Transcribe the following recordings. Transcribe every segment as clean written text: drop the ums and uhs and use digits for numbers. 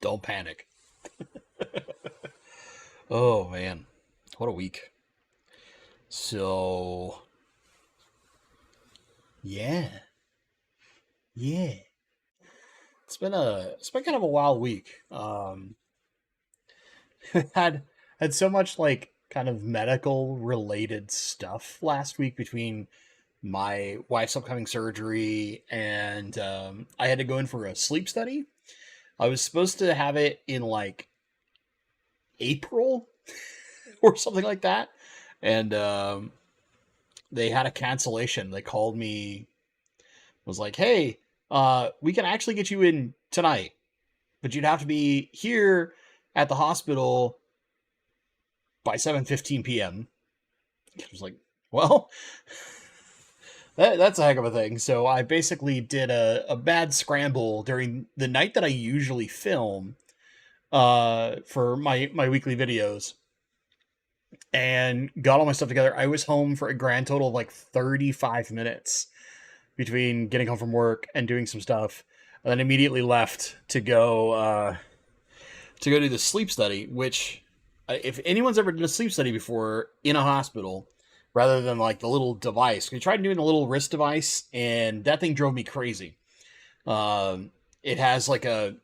Don't panic. Oh man, what a week. So yeah, yeah. It's been kind of a wild week. Had had so much like kind of medical related stuff last week between my wife's upcoming surgery and I had to go in for a sleep study. I was supposed to have it in like April or something like that, and they had a cancellation. They called me, was like, "Hey, we can actually get you in tonight, but you'd have to be here at the hospital by 7:15 p.m." I was like, "Well, that's a heck of a thing." So I basically did a bad scramble during the night that I usually film for my weekly videos, and got all my stuff together. I was home for a grand total of like 35 minutes between getting home from work and doing some stuff, and then immediately left to go do the sleep study. Which, if anyone's ever done a sleep study before in a hospital, rather than like the little device, we tried doing the little wrist device, and that thing drove me crazy. It has like a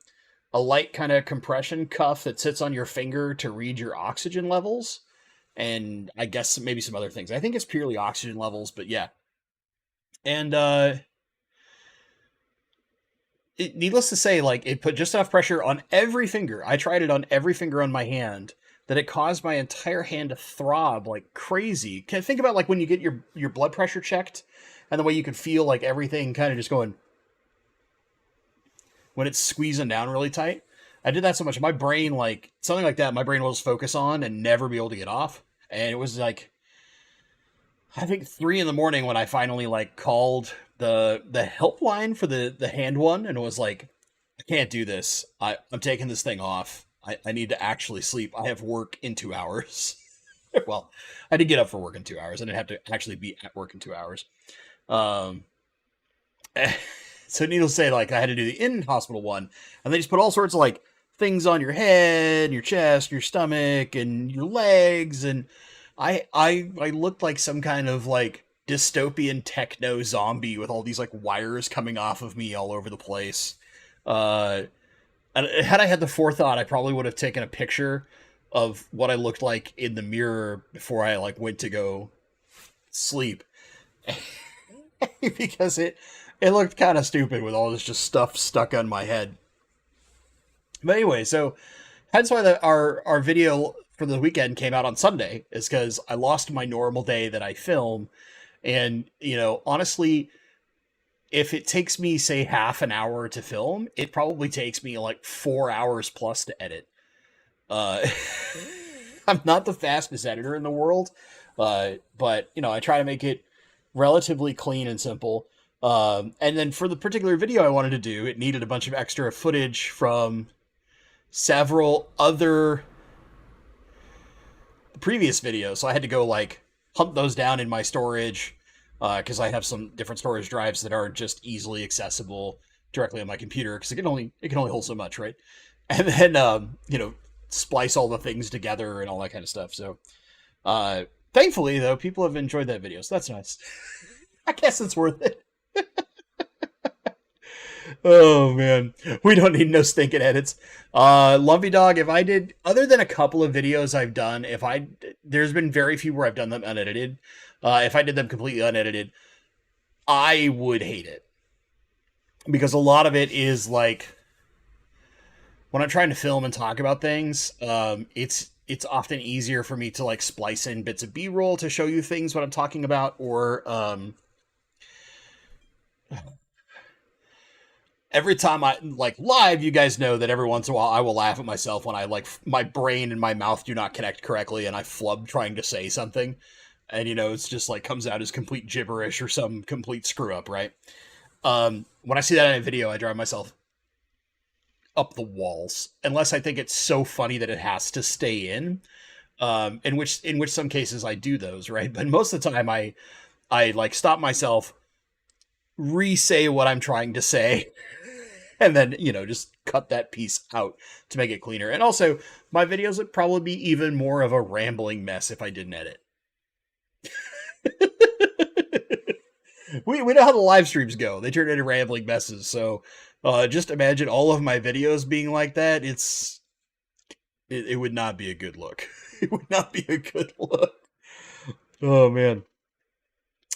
light kind of compression cuff that sits on your finger to read your oxygen levels, and I guess maybe some other things. I think it's purely oxygen levels, but yeah. And needless to say, like it put just enough pressure on every finger. I tried it on every finger on my hand that it caused my entire hand to throb like crazy. Can think about like when you get your blood pressure checked, and the way you can feel like everything kind of just going when it's squeezing down really tight. I did that so much, my brain, like something like that, my brain will just focus on and never be able to get off. And it was like I think 3 in the morning when I finally like called the helpline for the hand one, and it was like, I can't do this. I'm taking this thing off. I need to actually sleep. I have work in 2 hours. Well, I did get up for work in 2 hours. I didn't have to actually be at work in 2 hours. Um, so needless to say, like I had to do the in hospital one, and they just put all sorts of like things on your head, your chest, your stomach, and your legs, and I looked like some kind of like dystopian techno zombie with all these like wires coming off of me all over the place. Uh, and had I had the forethought, I probably would have taken a picture of what I looked like in the mirror before I like went to go sleep, because it looked kind of stupid with all this just stuff stuck on my head. But anyway, so that's why our video for the weekend came out on Sunday, is because I lost my normal day that I film, and honestly, if it takes me say half an hour to film, it probably takes me like 4 hours plus to edit. Uh, I'm not the fastest editor in the world, but I try to make it relatively clean and simple. And then for the particular video I wanted to do, it needed a bunch of extra footage from several other previous videos, so I had to go like hunt those down in my storage, because I have some different storage drives that aren't just easily accessible directly on my computer, because it can only hold so much, right? And then splice all the things together and all that kind of stuff. So thankfully though, people have enjoyed that video, so that's nice. I guess it's worth it. Oh man, we don't need no stinking edits. Lumpy Dog, if I did, other than a couple of videos I've done, there's been very few where I've done them unedited. If I did them completely unedited, I would hate it, because a lot of it is like when I'm trying to film and talk about things, it's often easier for me to like splice in bits of B-roll to show you things what I'm talking about, or every time I like live, you guys know that every once in a while I will laugh at myself when I like my brain and my mouth do not connect correctly, and I flub trying to say something, and it's just like comes out as complete gibberish or some complete screw up, right? When I see that in a video, I drive myself up the walls, unless I think it's so funny that it has to stay in. In which some cases I do those, right? But most of the time I like stop myself, re-say what I'm trying to say, and then, just cut that piece out to make it cleaner. And also, my videos would probably be even more of a rambling mess if I didn't edit. We know how the live streams go. They turn into rambling messes. So just imagine all of my videos being like that. It would not be a good look. It would not be a good look. Oh man.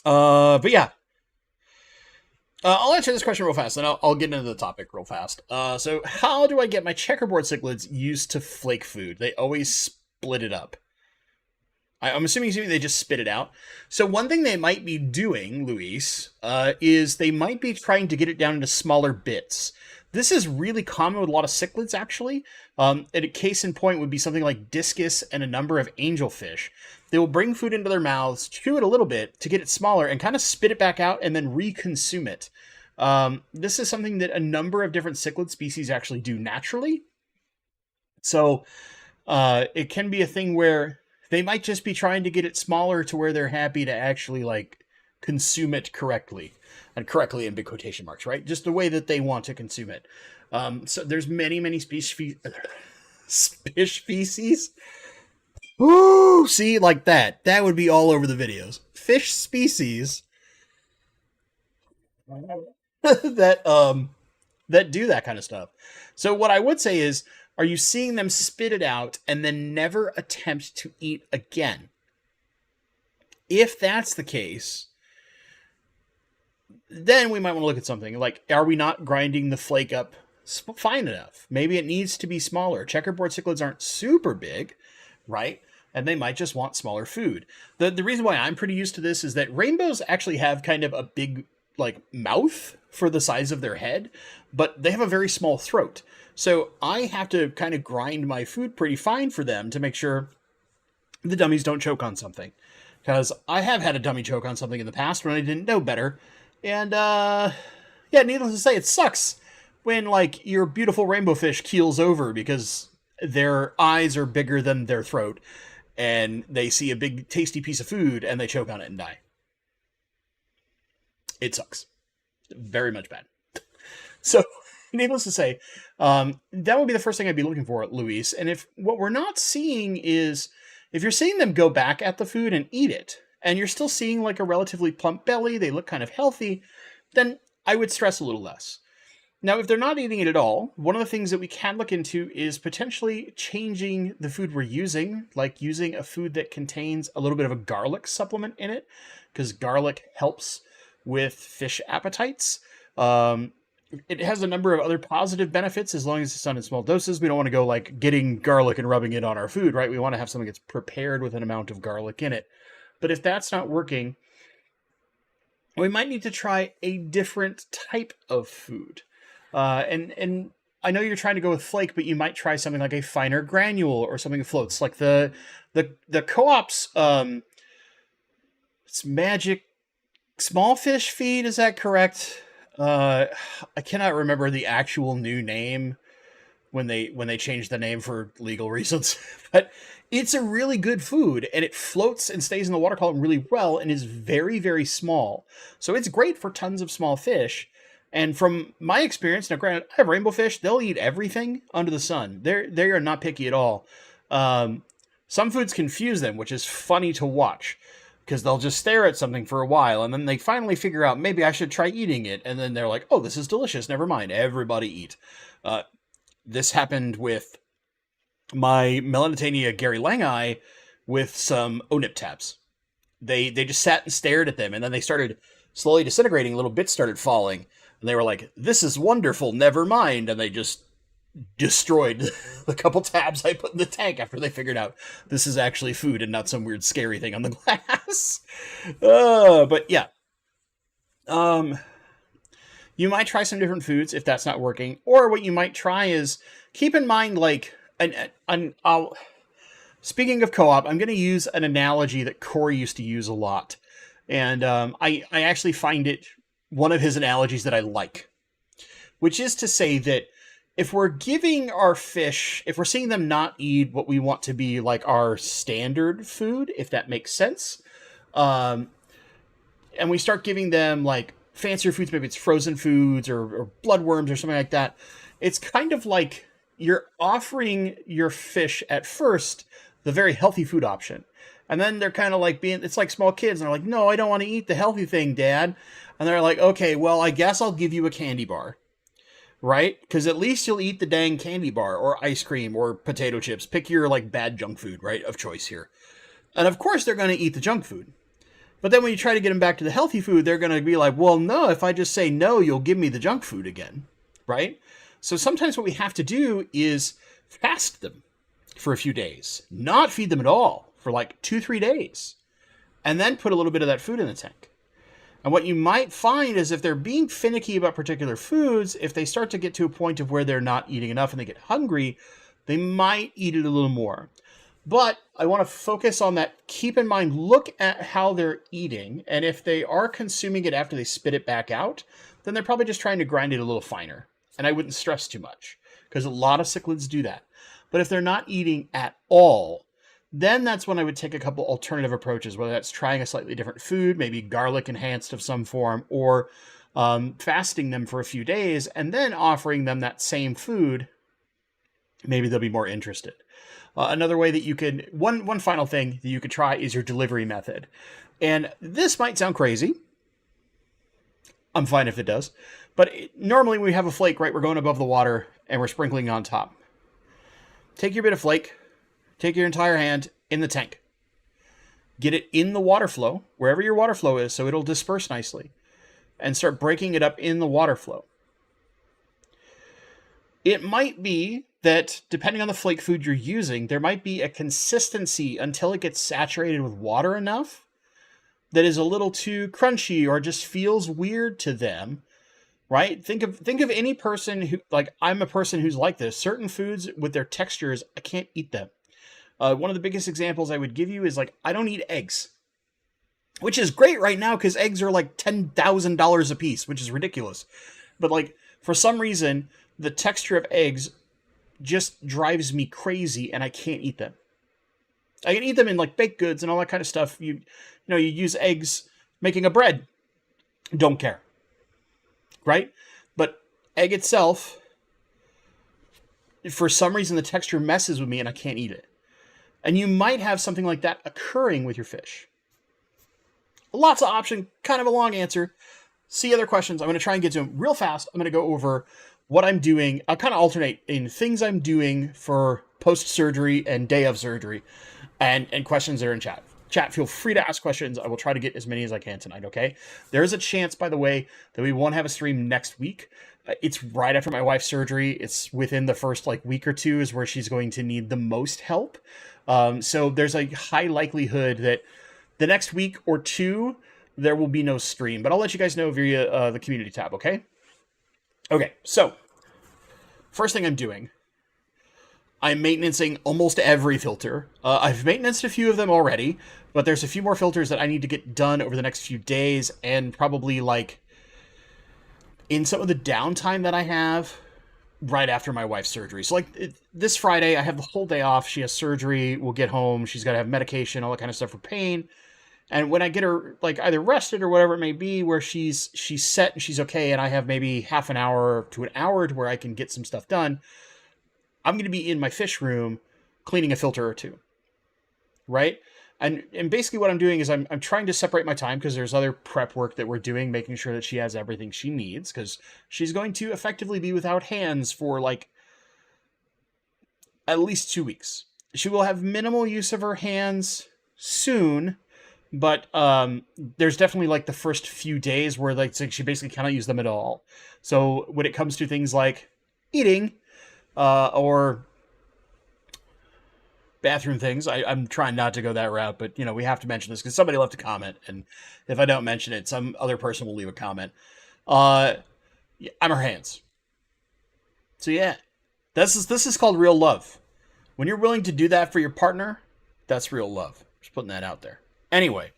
But yeah. I'll answer this question real fast, and I'll get into the topic real fast. So how do I get my checkerboard cichlids used to flake food? They always split it up. I'm assuming they just spit it out. So one thing they might be doing, Luis, is they might be trying to get it down into smaller bits. This is really common with a lot of cichlids, actually. And a case in point would be something like discus and a number of angelfish. They will bring food into their mouths, chew it a little bit to get it smaller, and kind of spit it back out and then reconsume it. This is something that a number of different cichlid species actually do naturally. So it can be a thing where they might just be trying to get it smaller to where they're happy to actually like consume it correctly, and correctly in big quotation marks, right? Just the way that they want to consume it. So there's many species. Ooh, see, like that. That would be all over the videos. Fish species that do that kind of stuff. So what I would say is, are you seeing them spit it out and then never attempt to eat again? If that's the case, then we might want to look at something like, are we not grinding the flake up fine enough? Maybe it needs to be smaller. Checkerboard cichlids aren't super big, right? And they might just want smaller food. The reason why I'm pretty used to this is that rainbows actually have kind of a big like mouth for the size of their head, but they have a very small throat. So I have to kind of grind my food pretty fine for them to make sure the dummies don't choke on something. Because I have had a dummy choke on something in the past when I didn't know better. And, yeah, needless to say, it sucks when, like, your beautiful rainbow fish keels over because their eyes are bigger than their throat. And they see a big, tasty piece of food and they choke on it and die. It sucks. Very much bad. So, needless to say, that would be the first thing I'd be looking for, Luis. And if what we're not seeing is, if you're seeing them go back at the food and eat it, and you're still seeing like a relatively plump belly, they look kind of healthy, then I would stress a little less. Now, if they're not eating it at all, one of the things that we can look into is potentially changing the food we're using, like using a food that contains a little bit of a garlic supplement in it, because garlic helps with fish appetites. It has a number of other positive benefits as long as it's done in small doses. We don't want to go like getting garlic and rubbing it on our food, right? We want to have something that's prepared with an amount of garlic in it. But if that's not working, we might need to try a different type of food. And I know you're trying to go with flake, but you might try something like a finer granule or something that floats, like the co-op's it's magic small fish feed. Is that correct? I cannot remember the actual new name when they changed the name for legal reasons, but it's a really good food and it floats and stays in the water column really well and is very, very small. So it's great for tons of small fish. And from my experience, now granted, I have rainbow fish, they'll eat everything under the sun. They are not picky at all. Some foods confuse them, which is funny to watch, because they'll just stare at something for a while, and then they finally figure out, maybe I should try eating it, and then they're like, oh, this is delicious, never mind, everybody eat. This happened with my Melanitania Gary Langi with some ONIP tabs. They just sat and stared at them, and then they started slowly disintegrating, little bits started falling, and they were like, this is wonderful, never mind, and they just destroyed the couple tabs I put in the tank after they figured out this is actually food and not some weird scary thing on the glass. But yeah. You might try some different foods if that's not working. Or what you might try is keep in mind, like, speaking of co-op, I'm going to use an analogy that Corey used to use a lot. And I actually find it one of his analogies that I like. Which is to say that if we're giving our fish, if we're seeing them not eat what we want to be like our standard food, if that makes sense, and we start giving them like fancier foods, maybe it's frozen foods or bloodworms or something like that, it's kind of like you're offering your fish at first the very healthy food option. And then they're kind of like it's like small kids, and they're like, no, I don't want to eat the healthy thing, Dad. And they're like, okay, well, I guess I'll give you a candy bar, right? Because at least you'll eat the dang candy bar or ice cream or potato chips. Pick your like bad junk food, right, of choice here. And of course they're going to eat the junk food. But then when you try to get them back to the healthy food, they're going to be like, well, no, if I just say no, you'll give me the junk food again, right? So sometimes what we have to do is fast them for a few days, not feed them at all for like 2-3 days, and then put a little bit of that food in the tank. And what you might find is if they're being finicky about particular foods, if they start to get to a point of where they're not eating enough and they get hungry, they might eat it a little more. But I want to focus on that. Keep in mind, look at how they're eating. And if they are consuming it after they spit it back out, then they're probably just trying to grind it a little finer. And I wouldn't stress too much because a lot of cichlids do that. But if they're not eating at all, then that's when I would take a couple alternative approaches, whether that's trying a slightly different food, maybe garlic enhanced of some form, or fasting them for a few days and then offering them that same food. Maybe they'll be more interested. Another way that you could, one final thing that you could try is your delivery method. And this might sound crazy. I'm fine if it does. But normally when we have a flake, right, we're going above the water and we're sprinkling on top. Take your bit of flake, take your entire hand in the tank. Get it in the water flow, wherever your water flow is, so it'll disperse nicely. And start breaking it up in the water flow. It might be that, depending on the flake food you're using, there might be a consistency until it gets saturated with water enough that is a little too crunchy or just feels weird to them, right? Think of any person who, like, I'm a person who's like this. Certain foods with their textures, I can't eat them. One of the biggest examples I would give you is, like, I don't eat eggs, which is great right now because eggs are like $10,000 a piece, which is ridiculous. But, like, for some reason, the texture of eggs just drives me crazy and I can't eat them. I can eat them in like baked goods and all that kind of stuff. You use eggs making a bread. Don't care. Right? But egg itself, for some reason the texture messes with me and I can't eat it. And you might have something like that occurring with your fish. Lots of options, kind of a long answer. See other questions. I'm going to try and get to them real fast. I'm going to go over what I'm doing. I'll kind of alternate in things I'm doing for post-surgery and day of surgery and questions that are in chat. Chat, feel free to ask questions. I will try to get as many as I can tonight, okay? There is a chance, by the way, that we won't have a stream next week. It's right after my wife's surgery. It's within the first week or two is where she's going to need the most help. So there's a high likelihood that the next week or two, there will be no stream. But I'll let you guys know via the community tab, okay? Okay, so first thing I'm doing, I'm maintaining almost every filter. I've maintained a few of them already, but there's a few more filters that I need to get done over the next few days and probably in some of the downtime that I have right after my wife's surgery. So this Friday, I have the whole day off. She has surgery. We'll get home. She's got to have medication, all that kind of stuff for pain. And when I get her either rested or whatever it may be, where she's set and she's okay, and I have maybe half an hour to an hour to where I can get some stuff done, I'm going to be in my fish room cleaning a filter or two, right? And basically what I'm doing is I'm trying to separate my time because there's other prep work that we're doing, making sure that she has everything she needs because she's going to effectively be without hands for at least 2 weeks. She will have minimal use of her hands soon. But there's definitely the first few days where she basically cannot use them at all. So when it comes to things like eating or bathroom things, I'm trying not to go that route. But we have to mention this because somebody left a comment, and if I don't mention it, some other person will leave a comment. I'm her hands. So yeah, this is called real love. When you're willing to do that for your partner, that's real love. Just putting that out there. Anyway,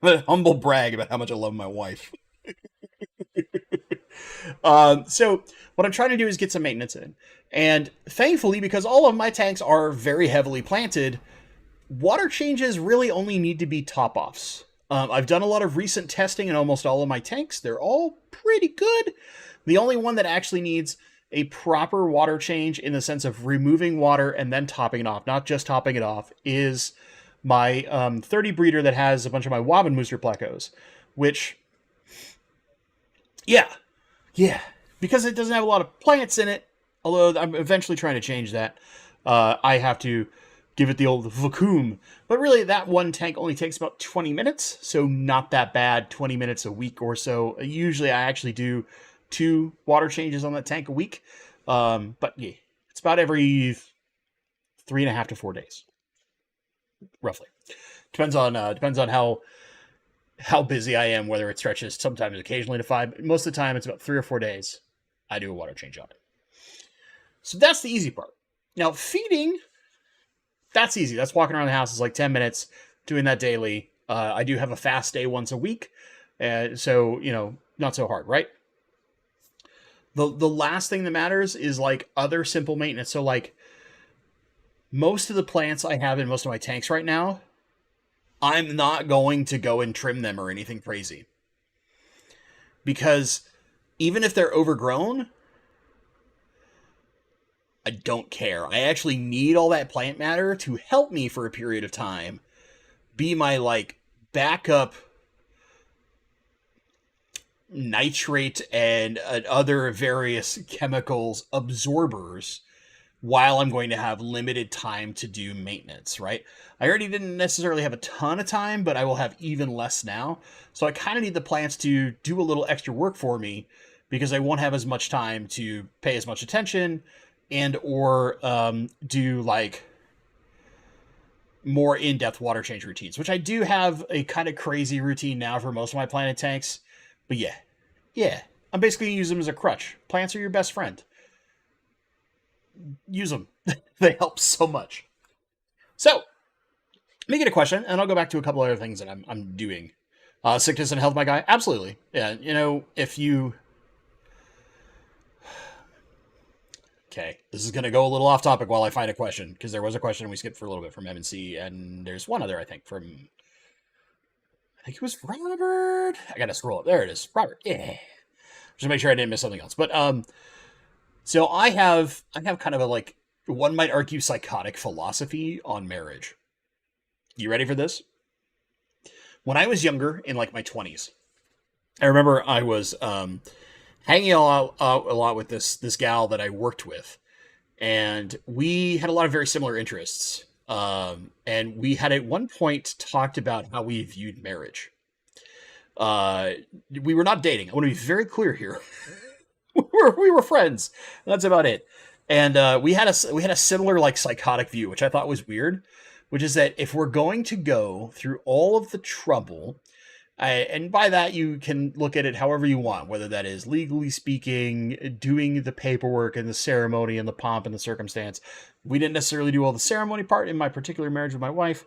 I'm a humble brag about how much I love my wife. So what I'm trying to do is get some maintenance in. And thankfully, because all of my tanks are very heavily planted, water changes really only need to be top-offs. I've done a lot of recent testing in almost all of my tanks. They're all pretty good. The only one that actually needs a proper water change in the sense of removing water and then topping it off, not just topping it off, is my 30 breeder that has a bunch of my Wabenmuster plecos, which, yeah, yeah, because it doesn't have a lot of plants in it, although I'm eventually trying to change that. I have to give it the old vacuum. But really, that one tank only takes about 20 minutes, so not that bad, 20 minutes a week or so. Usually I actually do 2 water changes on that tank a week. But yeah, it's about every 3.5 to 4 days, roughly. Depends on how busy I am, whether it stretches sometimes occasionally to 5. Most of the time, it's about 3 or 4 days I do a water change on it. So that's the easy part. Now, feeding, that's easy. That's walking around the house is like 10 minutes, doing that daily. I do have a fast day once a week, so, not so hard, right? The last thing that matters is like other simple maintenance. So like most of the plants I have in most of my tanks right now, I'm not going to go and trim them or anything crazy. Because even if they're overgrown, I don't care. I actually need all that plant matter to help me for a period of time. Be my like backup nitrate and other various chemicals absorbers while I'm going to have limited time to do maintenance, right? I already didn't necessarily have a ton of time, but I will have even less now. So I kind of need the plants to do a little extra work for me because I won't have as much time to pay as much attention and or do like more in-depth water change routines, which I do have a kind of crazy routine now for most of my planted tanks. But yeah, I'm basically going to use them as a crutch. Plants are your best friend. Use them. They help so much. So, let me get a question, and I'll go back to a couple other things that I'm doing. Sickness and health, my guy? Absolutely. Yeah, if you... Okay, this is going to go a little off topic while I find a question, because there was a question we skipped for a little bit from MNC, and there's one other, I think, from... I think it was Robert. I got to scroll up. There it is. Robert. Yeah. Just to make sure I didn't miss something else. But, so I have kind of a, like, one might argue psychotic philosophy on marriage. You ready for this? When I was younger, in like my 20s, I remember I was hanging out a lot with this gal that I worked with, and we had a lot of very similar interests. And we had at one point talked about how we viewed marriage. We were not dating. I want to be very clear here. we were friends. That's about it. And we had a similar like psychotic view, which I thought was weird, which is that if we're going to go through all of the trouble, and by that you can look at it however you want, whether that is legally speaking, doing the paperwork and the ceremony and the pomp and the circumstance. We didn't necessarily do all the ceremony part in my particular marriage with my wife,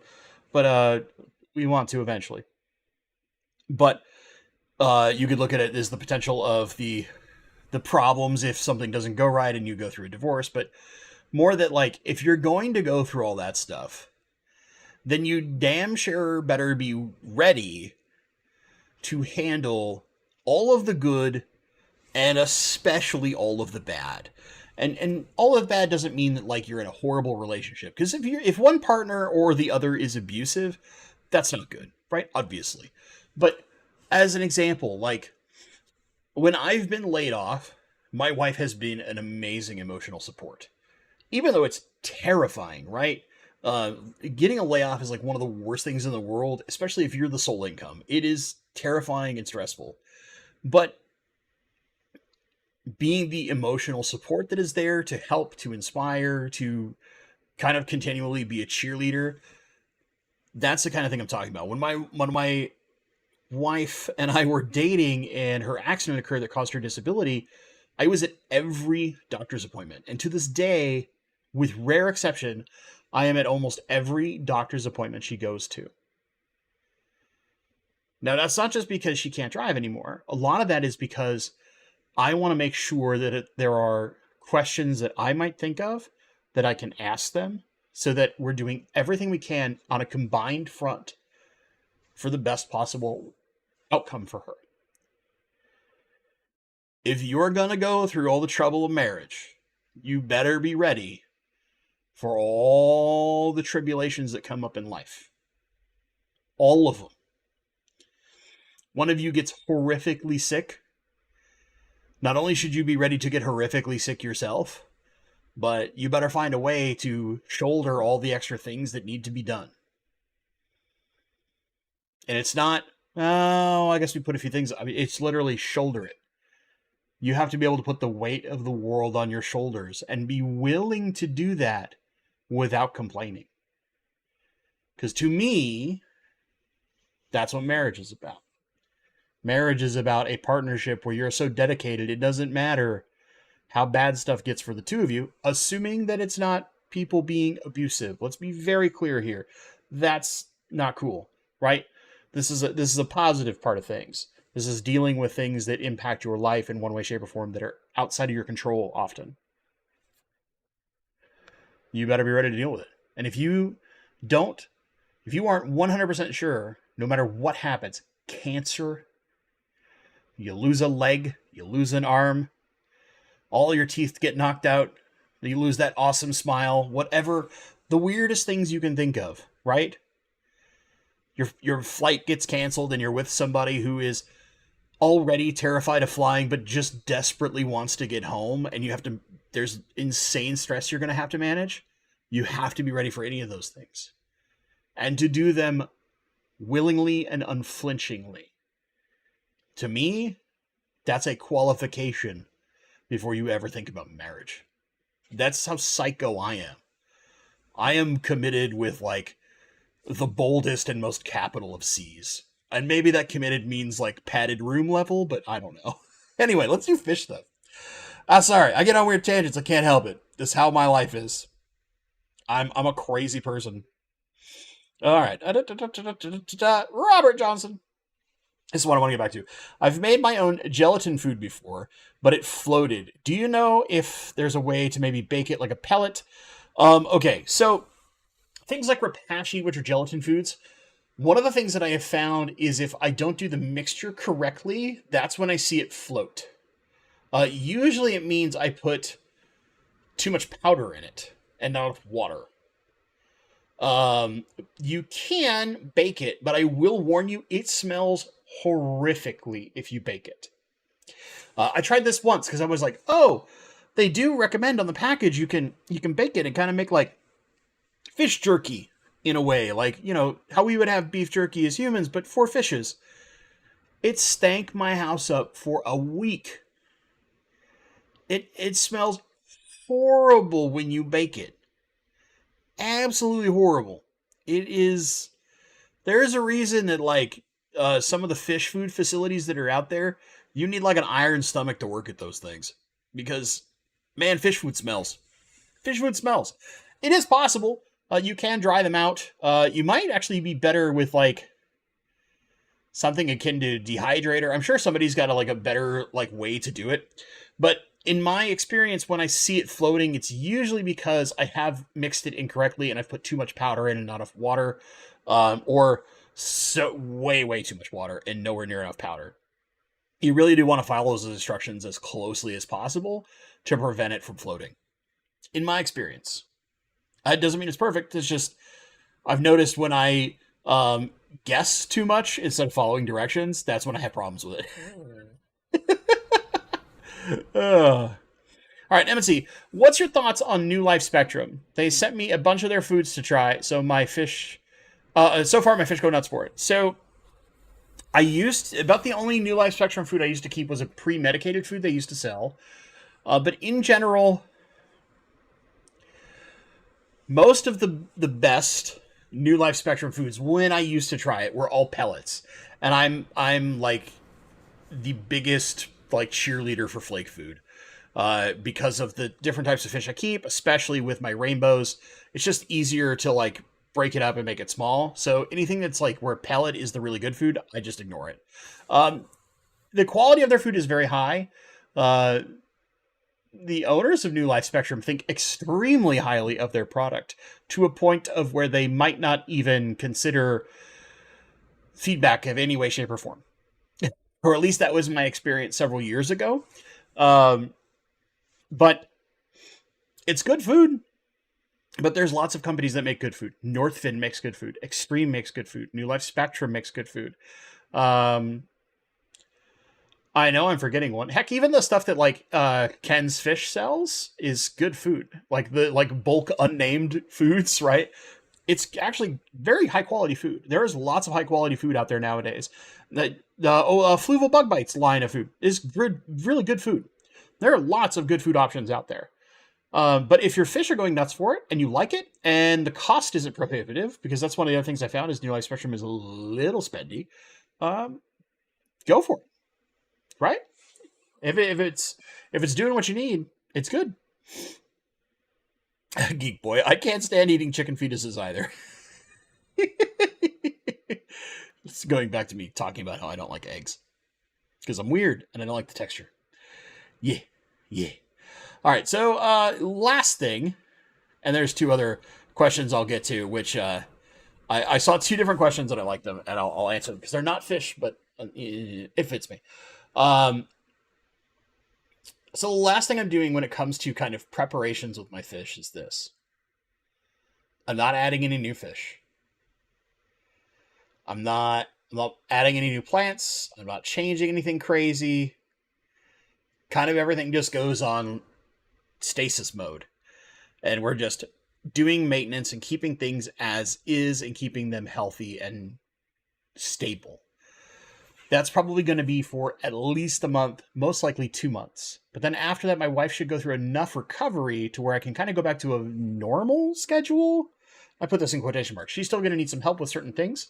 but we want to eventually. But you could look at it as the potential of the problems if something doesn't go right and you go through a divorce, but more that like if you're going to go through all that stuff, then you damn sure better be ready to handle all of the good and especially all of the bad. And all of bad doesn't mean that like you're in a horrible relationship, because if one partner or the other is abusive, that's not good, right? Obviously. But as an example, like when I've been laid off, my wife has been an amazing emotional support. Even though it's terrifying, right? Getting a layoff is like one of the worst things in the world, especially if you're the sole income. It is terrifying and stressful. But being the emotional support that is there to help, to inspire, to kind of continually be a cheerleader, that's the kind of thing I'm talking about. When my wife and I were dating and her accident occurred that caused her disability, I was at every doctor's appointment. And to this day, with rare exception, I am at almost every doctor's appointment she goes to. Now, that's not just because she can't drive anymore. A lot of that is because I want to make sure that there are questions that I might think of that I can ask them, so that we're doing everything we can on a combined front for the best possible outcome for her. If you're going to go through all the trouble of marriage, you better be ready for all the tribulations that come up in life. All of them. One of you gets horrifically sick. Not only should you be ready to get horrifically sick yourself, but you better find a way to shoulder all the extra things that need to be done. And it's not, oh, I guess we put a few things. I mean, it's literally shoulder it. You have to be able to put the weight of the world on your shoulders and be willing to do that without complaining. Because to me, that's what marriage is about. Marriage is about a partnership where you're so dedicated, it doesn't matter how bad stuff gets for the two of you, assuming that it's not people being abusive. Let's be very clear here. That's not cool, right? This is a positive part of things. This is dealing with things that impact your life in one way, shape, or form that are outside of your control often. You better be ready to deal with it. And if you aren't 100% sure, no matter what happens, cancer, you lose a leg, you lose an arm, all your teeth get knocked out, you lose that awesome smile, whatever, the weirdest things you can think of, right? Your flight gets canceled and you're with somebody who is already terrified of flying but just desperately wants to get home, and there's insane stress you're going to have to manage. You have to be ready for any of those things. And to do them willingly and unflinchingly. To me, that's a qualification before you ever think about marriage. That's how psycho I am. I am committed with like the boldest and most capital of C's. And maybe that committed means like padded room level, but I don't know. Anyway, let's do fish stuff. Sorry, I get on weird tangents. I can't help it. This is how my life is. I'm a crazy person. All right. Robert Johnson. This is what I want to get back to. I've made my own gelatin food before, but it floated. Do you know if there's a way to maybe bake it like a pellet? Okay, so things like rapashi, which are gelatin foods, one of the things that I have found is if I don't do the mixture correctly, that's when I see it float. Usually it means I put too much powder in it and not enough water. You can bake it, but I will warn you, it smells horrifically if you bake it. I tried this once because I was like, oh, they do recommend on the package you can bake it and kind of make like fish jerky in a way, like, you know, how we would have beef jerky as humans, but for fishes. It stank my house up for a week. It smells horrible when you bake it. Absolutely horrible. There's a reason that like some of the fish food facilities that are out there, you need like an iron stomach to work at those things. Because, man, fish food smells. Fish food smells. It is possible. You can dry them out. You might actually be better with like something akin to dehydrator. I'm sure somebody's got a better like way to do it. But in my experience, when I see it floating, it's usually because I have mixed it incorrectly and I've put too much powder in and not enough water, or so way too much water and nowhere near enough powder. You really do want to follow those instructions as closely as possible to prevent it from floating. In my experience, it doesn't mean it's perfect. It's just I've noticed when I guess too much instead of following directions, that's when I have problems with it. All right, M&C, what's your thoughts on New Life Spectrum? They sent me a bunch of their foods to try, so my fish, so far my fish go nuts for it. So about the only New Life Spectrum food I used to keep was a pre-medicated food they used to sell. But in general, most of the best New Life Spectrum foods, when I used to try it, were all pellets. And I'm like the biggest like cheerleader for flake food because of the different types of fish I keep, especially with my rainbows. It's just easier to like break it up and make it small. So anything that's like where pellet is the really good food, I just ignore it. The quality of their food is very high. The owners of New Life Spectrum think extremely highly of their product to a point of where they might not even consider feedback of any way, shape, or form. Or at least that was my experience several years ago. Um, but it's good food. But there's lots of companies that make good food. Northfin makes good food. Extreme makes good food. New Life Spectrum makes good food. Um, I know I'm forgetting one. Heck, even the stuff that like Ken's Fish sells is good food. Like the like bulk unnamed foods, right? It's actually very high quality food. There is lots of high quality food out there nowadays. The Fluval Bug Bites line of food is good, really good food. There are lots of good food options out there. But if your fish are going nuts for it and you like it, and the cost isn't prohibitive, because that's one of the other things I found is New Life Spectrum is a little spendy. Um, Go for it, right? If it's doing what you need, it's good. Geek boy, I can't stand eating chicken fetuses either. It's going back to me talking about how I don't like eggs because I'm weird and I don't like the texture. Yeah, yeah. All right, so last thing, and there's two other questions I'll get to, which I saw two different questions and I like them, and I'll answer them because they're not fish, but it fits me. So the last thing I'm doing when it comes to kind of preparations with my fish is this. I'm not adding any new fish. I'm not adding any new plants. I'm not changing anything crazy. Kind of everything just goes on stasis mode. And we're just doing maintenance and keeping things as is and keeping them healthy and stable. That's probably going to be for at least a month, most likely 2 months. But then after that, my wife should go through enough recovery to where I can kind of go back to a normal schedule. I put this in quotation marks. She's still going to need some help with certain things,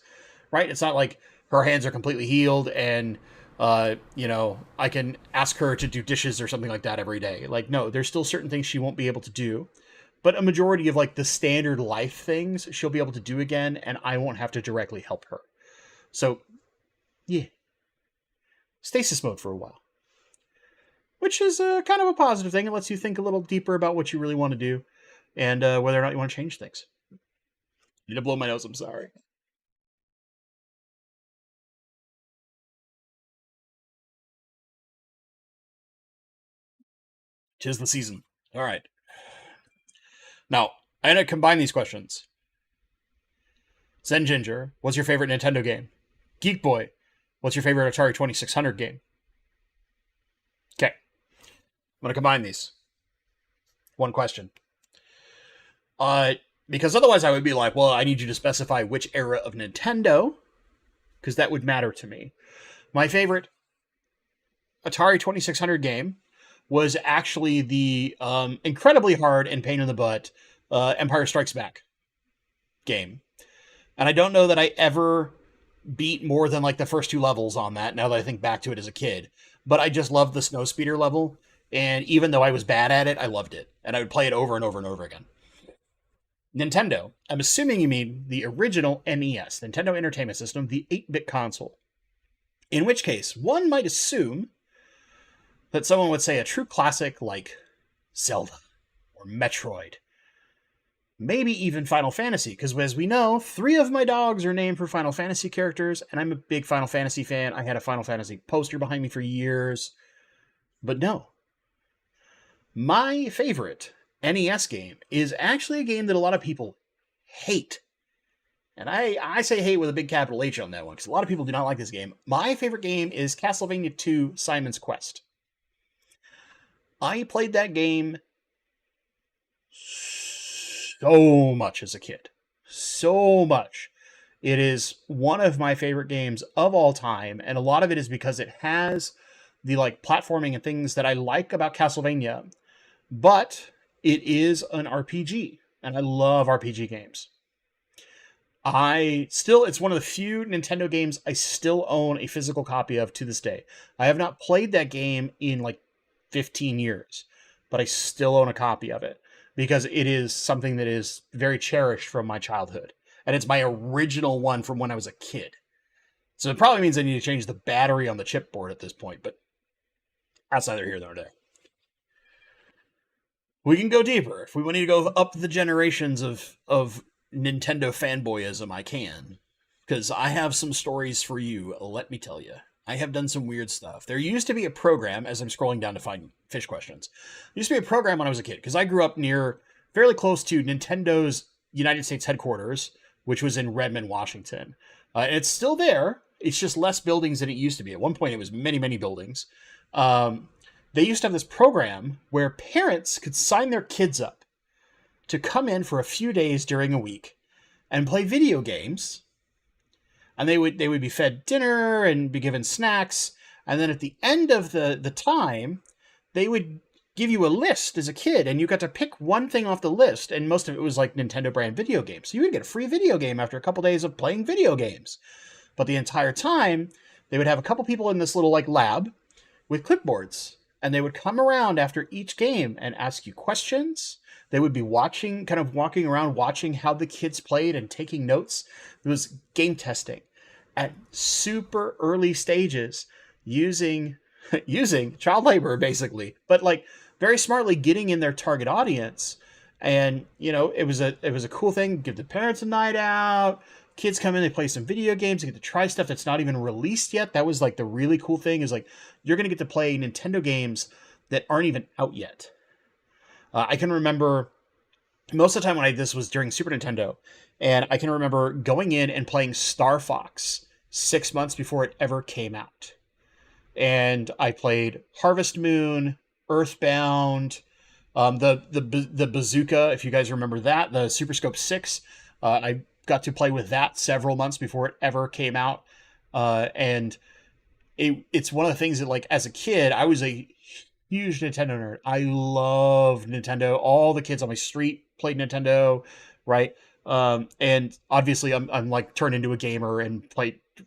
right? It's not like her hands are completely healed and, I can ask her to do dishes or something like that every day. Like, no, there's still certain things she won't be able to do. But a majority of like the standard life things she'll be able to do again, and I won't have to directly help her. So, yeah. Stasis mode for a while, which is kind of a positive thing. It lets you think a little deeper about what you really want to do and whether or not you want to change things. I need to blow my nose. I'm sorry. 'Tis the season. All right. Now, I'm going to combine these questions. Zen Ginger, what's your favorite Nintendo game? Geek Boy, what's your favorite Atari 2600 game? Okay. I'm going to combine these. One question. Because otherwise I would be like, well, I need you to specify which era of Nintendo, because that would matter to me. My favorite Atari 2600 game was actually the incredibly hard and pain in the butt Empire Strikes Back game. And I don't know that I ever beat more than like the first two levels on that, now that I think back to it as a kid. But I just loved the snow speeder level. And even though I was bad at it, I loved it. And I would play it over and over and over again. Nintendo. I'm assuming you mean the original NES, Nintendo Entertainment System, the 8-bit console. In which case, one might assume that someone would say a true classic like Zelda or Metroid. Maybe even Final Fantasy, because as we know, 3 of my dogs are named for Final Fantasy characters, and I'm a big Final Fantasy fan. I had a Final Fantasy poster behind me for years. But no. My favorite NES game is actually a game that a lot of people hate. And I say hate with a big capital H on that one, because a lot of people do not like this game. My favorite game is Castlevania II Simon's Quest. I played that game so much as a kid. So much. It is one of my favorite games of all time, and a lot of it is because it has the like platforming and things that I like about Castlevania, but it is an RPG, and I love RPG games. It's one of the few Nintendo games I still own a physical copy of to this day. I have not played that game in like 15 years, but I still own a copy of it because it is something that is very cherished from my childhood. And it's my original one from when I was a kid. So it probably means I need to change the battery on the chipboard at this point, but that's neither here nor there. We can go deeper. If we need to go up the generations of Nintendo fanboyism, I can. because I have some stories for you. Let me tell you. I have done some weird stuff. There used to be a program, as I'm scrolling down to find fish questions. There used to be a program when I was a kid, because I grew up near, fairly close to Nintendo's United States headquarters, which was in Redmond, Washington. And it's still there. It's just less buildings than it used to be. At one point, it was many, many buildings. They used to have this program where parents could sign their kids up to come in for a few days during a week and play video games. And they would be fed dinner and be given snacks. And then at the end of the time, they would give you a list as a kid, and you got to pick one thing off the list, and most of it was like Nintendo brand video games. So you would get a free video game after a couple days of playing video games. But the entire time, they would have a couple people in this little like lab with clipboards, and they would come around after each game and ask you questions. They would be watching, kind of walking around, watching how the kids played and taking notes. It was game testing at super early stages, using child labor basically, but like very smartly getting in their target audience. And it was a cool thing. Give the parents a night out. Kids come in, they play some video games, they get to try stuff that's not even released yet. That was like the really cool thing, is like you're gonna get to play Nintendo games that aren't even out yet. I can remember most of the time this was during Super Nintendo, and I can remember going in and playing Star Fox 6 months before it ever came out. And I played Harvest Moon, Earthbound, the Bazooka, if you guys remember that, the Super Scope 6. I got to play with that several months before it ever came out. And it's one of the things that, like, as a kid, I was a huge Nintendo nerd. I love Nintendo. All the kids on my street played Nintendo, right? And obviously I'm like turned into a gamer and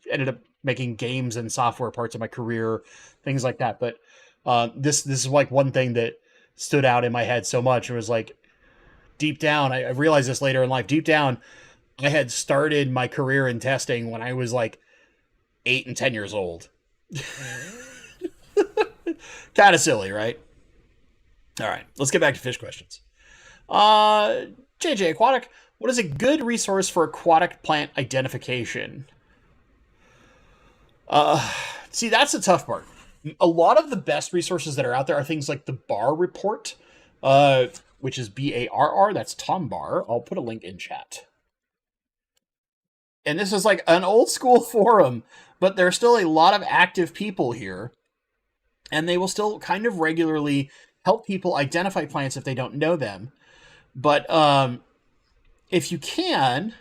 ended up making games and software parts of my career, things like that. But this is like one thing that stood out in my head so much. It was like, deep down, I realized this later in life, deep down, I had started my career in testing when I was like 8 and 10 years old. Kind of silly, right? All right, let's get back to fish questions. JJ Aquatic, what is a good resource for aquatic plant identification? See, that's the tough part. A lot of the best resources that are out there are things like the Barr Report, which is BARR. That's Tom Barr. I'll put a link in chat. And this is like an old school forum, but there's still a lot of active people here. And they will still kind of regularly help people identify plants if they don't know them. But if you can...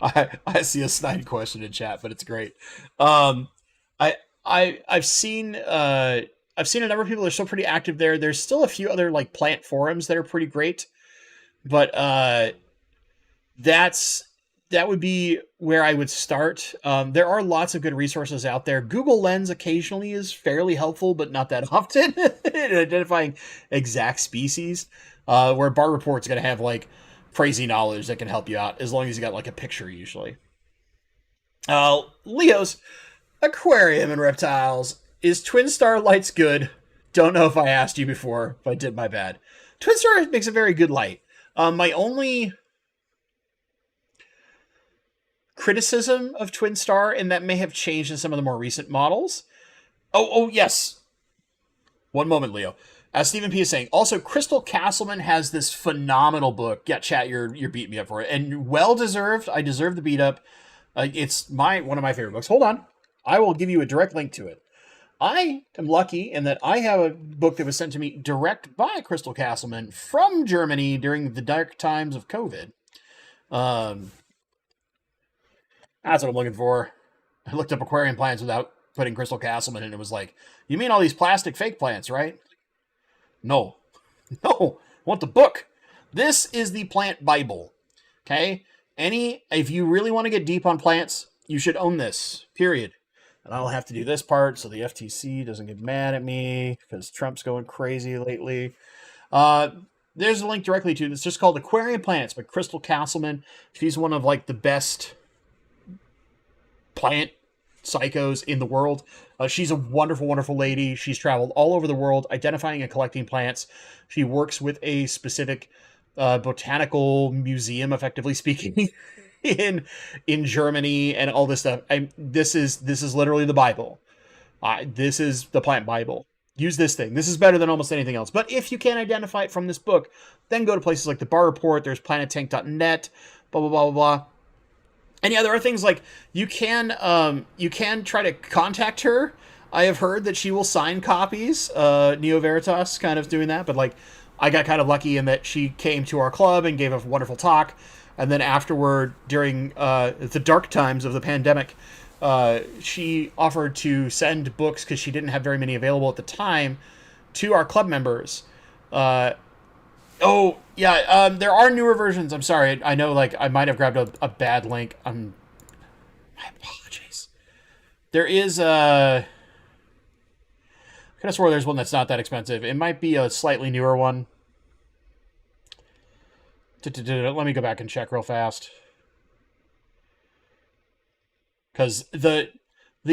I see a snide question in chat, but it's great. I've seen a number of people that are still pretty active there. There's still a few other like plant forums that are pretty great, but that would be where I would start. There are lots of good resources out there. Google Lens occasionally is fairly helpful, but not that often in identifying exact species. Where Barr Report's going to have like crazy knowledge that can help you out, as long as you got like a picture usually. Leo's Aquarium and Reptiles. Is Twin Star Lights good? Don't know if I asked you before, but I did my bad. Twin Star makes a very good light. My only criticism of Twin Star, and that may have changed in some of the more recent models. Oh yes. One moment, Leo. As Stephen P is saying, also Crystal Castleman has this phenomenal book. Yeah, chat, you're beating me up for it, and well deserved. I deserve the beat up. It's one of my favorite books. Hold on, I will give you a direct link to it. I am lucky in that I have a book that was sent to me direct by Crystal Castleman from Germany during the dark times of COVID. That's what I'm looking for. I looked up aquarium plants without putting Crystal Castleman, and it was like, you mean all these plastic fake plants, right? No. I want the book. This is the plant Bible. Okay? If you really want to get deep on plants, you should own this. Period. And I'll have to do this part so the FTC doesn't get mad at me because Trump's going crazy lately. There's a link directly to it. It's just called Aquarium Plants by Crystal Castleman. She's one of like the best plant psychos in the world. She's a wonderful, wonderful lady. She's traveled all over the world identifying and collecting plants. She works with a specific botanical museum, effectively speaking, in Germany and all this stuff. This is literally the Bible. This is the plant Bible. Use this thing. This is better than almost anything else. But if you can't identify it from this book, then go to places like the Bar Report. There's planettank.net, blah, blah, blah, blah, blah. And yeah, there are things like you can try to contact her. I have heard that she will sign copies. Neo Veritas kind of doing that. But like, I got kind of lucky in that she came to our club and gave a wonderful talk. And then afterward, during the dark times of the pandemic, she offered to send books, because she didn't have very many available at the time, to our club members. There are newer versions. I'm sorry. I know, like, I might have grabbed a bad link. My apologies. There is I could have swore there's one that's not that expensive. It might be a slightly newer one. Let me go back and check real fast. Because the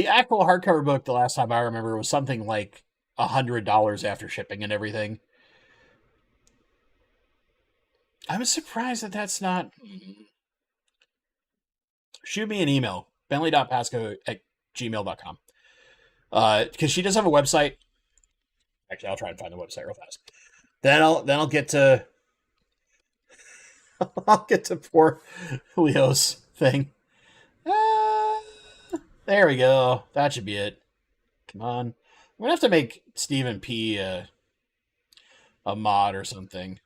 actual hardcover book, the last time I remember, was something like $100 after shipping and everything. I'm surprised that that's not... Shoot me an email, bentley.pasco@gmail.com. Because she does have a website. Actually, I'll try and find the website real fast. Then I'll get to... I'll get to poor Leo's thing. There we go. That should be it. Come on. I'm going to have to make Stephen P. a mod or something.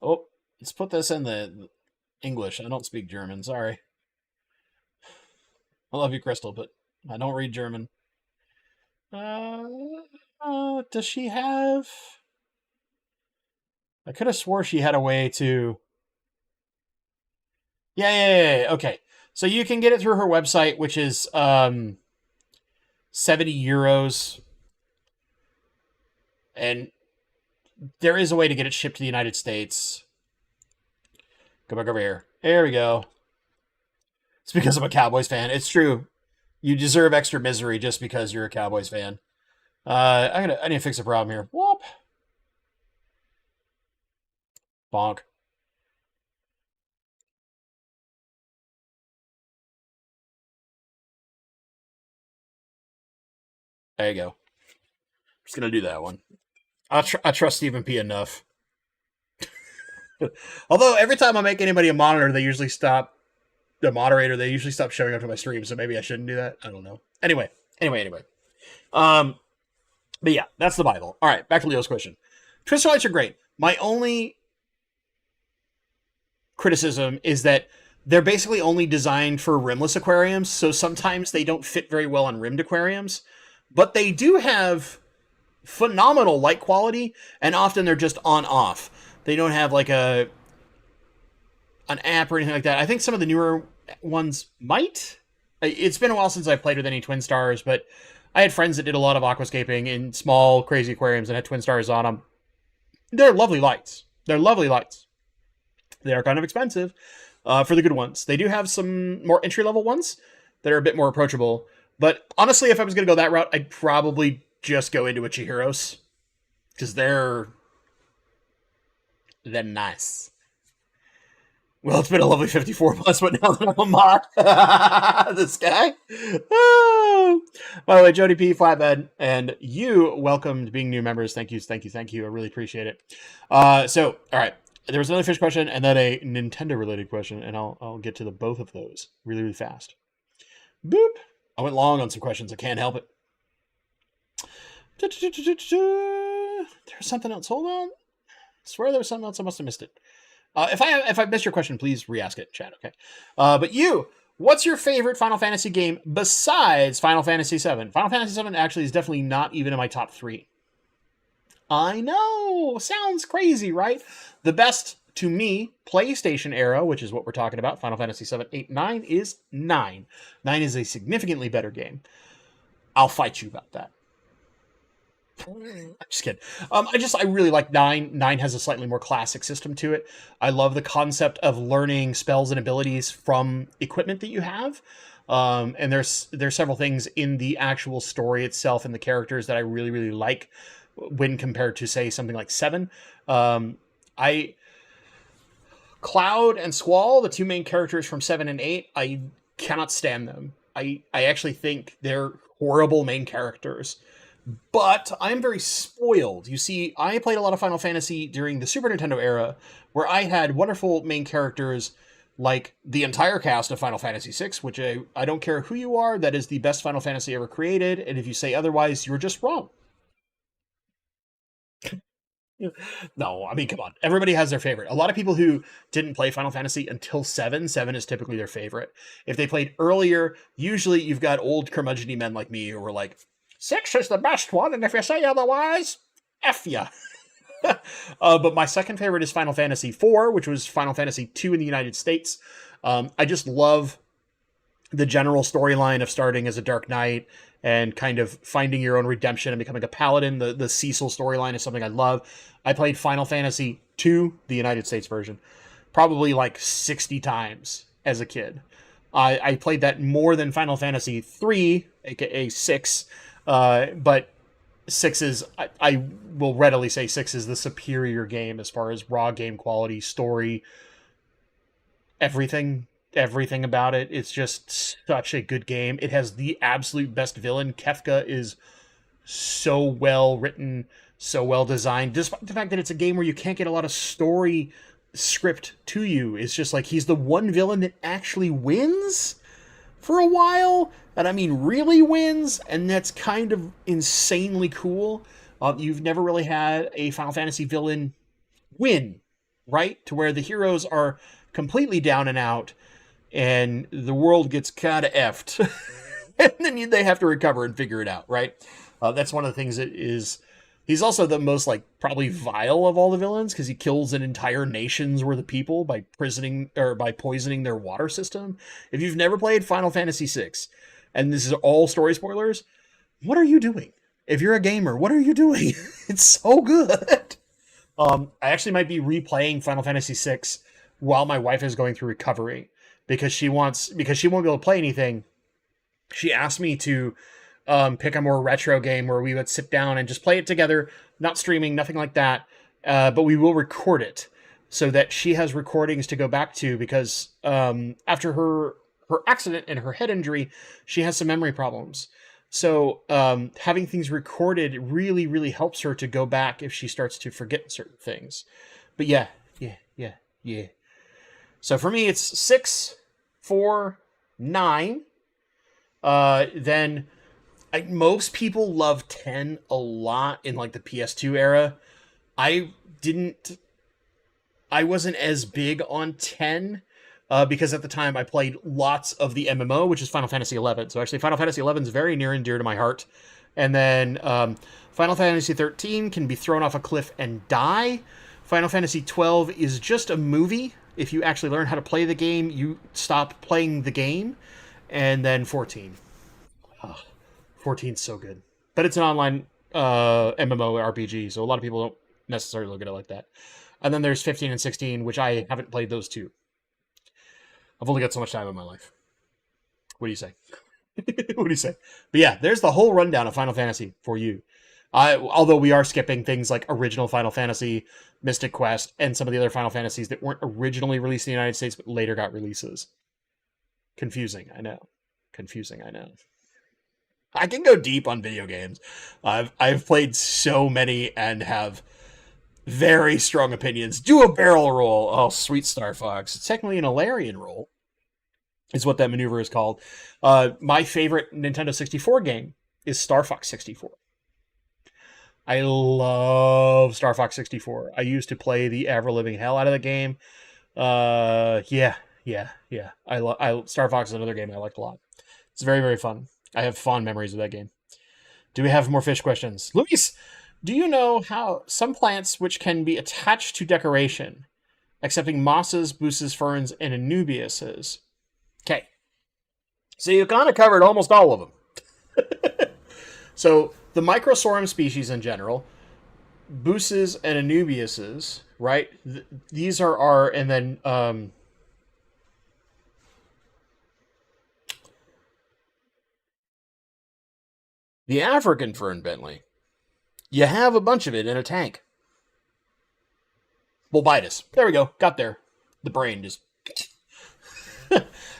Oh, let's put this in the English. I don't speak German. Sorry. I love you, Crystal, but I don't read German. Does she have... I could have swore she had a way to... Yeah. Okay. So you can get it through her website, which is 70 euros. And there is a way to get it shipped to the United States. Go back over here. There we go. It's because I'm a Cowboys fan. It's true. You deserve extra misery just because you're a Cowboys fan. I need to fix a problem here. Whoop. Bonk. There you go. I'm just going to do that one. I trust Stephen P. enough. Although every time I make anybody a monitor, they usually stop... The moderator, they usually stop showing up to my stream, so maybe I shouldn't do that. I don't know. Anyway. But yeah, that's the Bible. All right, back to Leo's question. Twister lights are great. My only criticism is that they're basically only designed for rimless aquariums, so sometimes they don't fit very well on rimmed aquariums. But they do have phenomenal light quality, and often they're just on-off. They don't have like an app or anything like that. I think some of the newer ones might. It's been a while since I've played with any Twin Stars, but I had friends that did a lot of aquascaping in small, crazy aquariums and had Twin Stars on them. They're lovely lights. They are kind of expensive for the good ones. They do have some more entry-level ones that are a bit more approachable. But honestly, if I was going to go that route, I'd probably just go into a Chihiros. Because they're nice. Well, it's been a lovely 54 months, but now that I'm a mod, this guy. Oh. By the way, Jody P, Flatbed, and you welcomed being new members. Thank you. I really appreciate it. So, all right. There was another fish question and then a Nintendo-related question, and I'll get to both of those really, really fast. Boop. I went long on some questions. I can't help it. There's something else. Hold on. I swear there was something else. I must have missed it. If I missed your question, please re-ask it in chat, okay? But what's your favorite Final Fantasy game besides Final Fantasy VII? Final Fantasy VII actually is definitely not even in my top 3. I know! Sounds crazy, right? The best, to me, PlayStation era, which is what we're talking about, Final Fantasy VII, 8, 9, is 9. 9 is a significantly better game. I'll fight you about that. I'm just kidding. I really like 9. 9 has a slightly more classic system to it. I love the concept of learning spells and abilities from equipment that you have. And there's several things in the actual story itself and the characters that I really, really like when compared to, say, something like 7. Cloud and Squall, the two main characters from 7 and 8, I cannot stand them. I actually think they're horrible main characters. But I'm very spoiled. You see, I played a lot of Final Fantasy during the Super Nintendo era, where I had wonderful main characters like the entire cast of Final Fantasy VI, which I don't care who you are, that is the best Final Fantasy ever created, and if you say otherwise, you're just wrong. No, I mean, come on. Everybody has their favorite. A lot of people who didn't play Final Fantasy until 7, 7 is typically their favorite. If they played earlier, usually you've got old curmudgeon men like me who were like, 6 is the best one, and if you say otherwise, F ya. But my second favorite is Final Fantasy IV, which was Final Fantasy II in the United States. I just love the general storyline of starting as a Dark Knight and kind of finding your own redemption and becoming a paladin. The Cecil storyline is something I love. I played Final Fantasy II, the United States version, probably like 60 times as a kid. I played that more than Final Fantasy III, aka 6, but 6 is, I will readily say 6 is the superior game as far as raw game quality, story, everything about it. It's just such a good game. It has the absolute best villain. Kefka is so well written, so well designed, despite the fact that it's a game where you can't get a lot of story script to you. It's just like he's the one villain that actually wins for a while, and I mean really wins, and that's kind of insanely cool. You've never really had a Final Fantasy villain win, right? To where the heroes are completely down and out, and the world gets kind of effed. And then they have to recover and figure it out, right? That's one of the things that is... He's also the most, like, probably vile of all the villains, because he kills an entire nation's worth of people by poisoning their water system. If you've never played Final Fantasy VI, and this is all story spoilers, what are you doing? If you're a gamer, what are you doing? It's so good. I actually might be replaying Final Fantasy VI while my wife is going through recovery, because she won't be able to play anything. She asked me to pick a more retro game where we would sit down and just play it together, not streaming, nothing like that. But we will record it so that she has recordings to go back to, because after her accident and her head injury, she has some memory problems. So having things recorded really, really helps her to go back if she starts to forget certain things. But yeah. So for me, it's 6, 4, 9. Then most people love 10 a lot in like the PS2 era. I wasn't as big on 10 because at the time I played lots of the MMO, which is Final Fantasy 11. So actually Final Fantasy 11 is very near and dear to my heart. And then Final Fantasy 13 can be thrown off a cliff and die. Final Fantasy 12 is just a movie. If you actually learn how to play the game, you stop playing the game. And then 14. 14's so good. But it's an online MMORPG, so a lot of people don't necessarily look at it like that. And then there's 15 and 16, which I haven't played those two. I've only got so much time in my life. What do you say? What do you say? But yeah, there's the whole rundown of Final Fantasy for you. Although we are skipping things like original Final Fantasy, Mystic Quest, and some of the other Final Fantasies that weren't originally released in the United States, but later got releases. Confusing, I know. I can go deep on video games. I've played so many and have very strong opinions. Do a barrel roll. Oh, sweet Star Fox. It's technically an Alarian roll, is what that maneuver is called. My favorite Nintendo 64 game is Star Fox 64. I love Star Fox 64. I used to play the ever-living hell out of the game. Yeah. Star Fox is another game I like a lot. It's very, very fun. I have fond memories of that game. Do we have more fish questions? Luis, do you know how some plants which can be attached to decoration, excepting mosses, buces, ferns, and anubiases? Okay. So you kind of covered almost all of them. So the microsorum species in general, buces and anubiases, right? These are our, and then the African fern, Bentley. You have a bunch of it in a tank. Bulbitis. There we go. Got there. The brain just.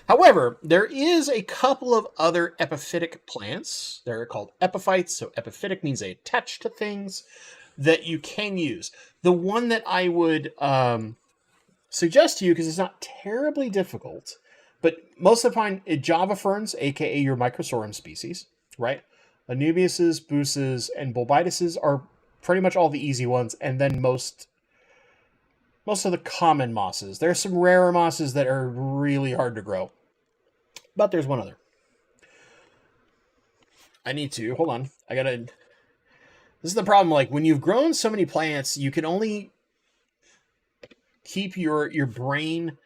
However, there is a couple of other epiphytic plants. They're called epiphytes. So epiphytic means they attach to things that you can use. The one that I would suggest to you, because it's not terribly difficult, but most of the time, Java ferns, aka your microsorum species, right? Anubiuses, buses, and bulbituses are pretty much all the easy ones, and then most of the common mosses. There are some rarer mosses that are really hard to grow, but there's one other. I need to hold on. I gotta. This is the problem. Like when you've grown so many plants, you can only keep your brain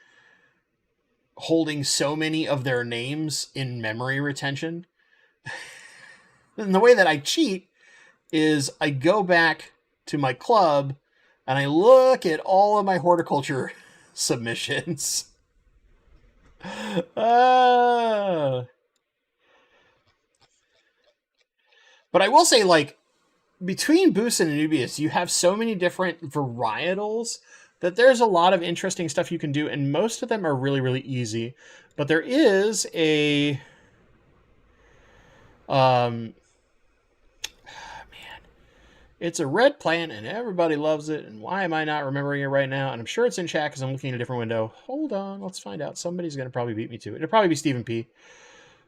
holding so many of their names in memory retention. And the way that I cheat is I go back to my club and I look at all of my horticulture submissions. But I will say, like, between Boost and Anubius, you have so many different varietals that there's a lot of interesting stuff you can do, and most of them are really, really easy. But there is a... man, it's a red plant, and everybody loves it, and why am I not remembering it right now? And I'm sure it's in chat because I'm looking at a different window. Hold on, let's find out. Somebody's going to probably beat me to it. It'll probably be Stephen P.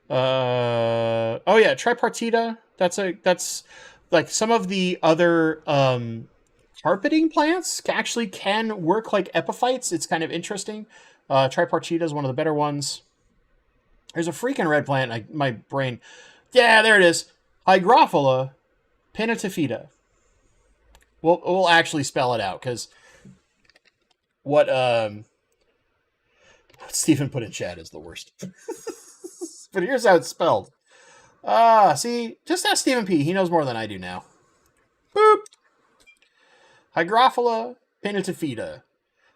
Oh yeah, tripartita. That's like some of the other carpeting plants actually can work like epiphytes. It's kind of interesting. Tripartita is one of the better ones. There's a freaking red plant. My brain. Yeah, there it is. Hygrophila pinnatifida. We'll actually spell it out because what Stephen put in chat is the worst. But here's how it's spelled. See, just ask Stephen P. He knows more than I do now. Boop. Hygrophila pinnatifida.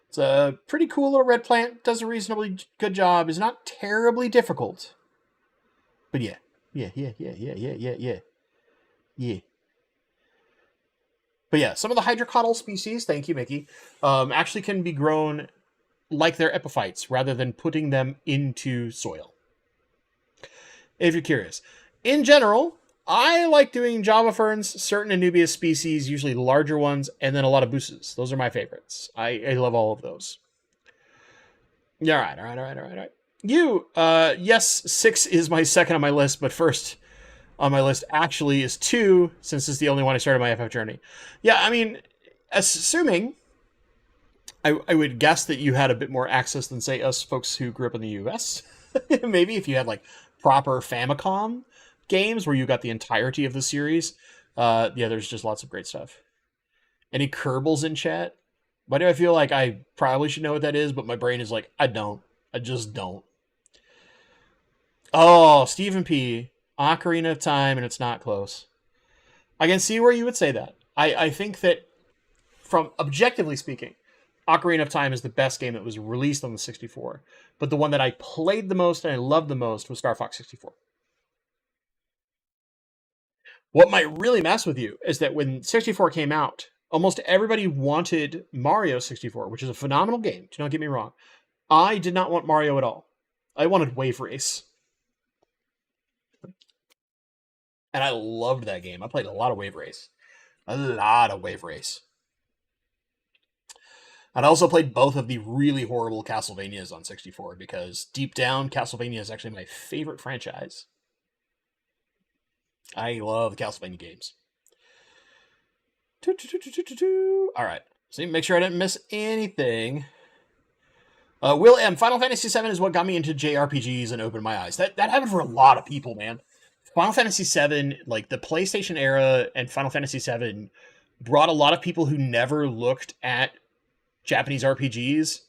It's a pretty cool little red plant. Does a reasonably good job. Is not terribly difficult. But yeah. But yeah, some of the hydrocotyl species, thank you, Mickey, actually can be grown like they're epiphytes rather than putting them into soil. If you're curious. In general, I like doing Java ferns, certain Anubias species, usually the larger ones, and then a lot of buses. Those are my favorites. I love all of those. All right. You, yes, 6 is my second on my list, but first on my list actually is 2, since it's the only one I started my FF journey. Yeah, I mean, assuming I would guess that you had a bit more access than, say, us folks who grew up in the US. Maybe if you had, like, proper Famicom games where you got the entirety of the series. Yeah, there's just lots of great stuff. Any Kerbals in chat? Why do I feel like I probably should know what that is, but my brain is like, I don't. I just don't. Oh, Stephen P. Ocarina of Time, and it's not close. I can see where you would say that. I think that, from objectively speaking, Ocarina of Time is the best game that was released on the 64. But the one that I played the most and I loved the most was Star Fox 64. What might really mess with you is that when 64 came out, almost everybody wanted Mario 64, which is a phenomenal game. Do not get me wrong. I did not want Mario at all. I wanted Wave Race. And I loved that game. I played a lot of Wave Race. And I also played both of the really horrible Castlevanias on 64 because deep down, Castlevania is actually my favorite franchise. I love the Castlevania games. All right. So make sure I didn't miss anything. Will M. Final Fantasy VII is what got me into JRPGs and opened my eyes. That happened for a lot of people, man. Final Fantasy VII, like the PlayStation era and Final Fantasy VII, brought a lot of people who never looked at Japanese RPGs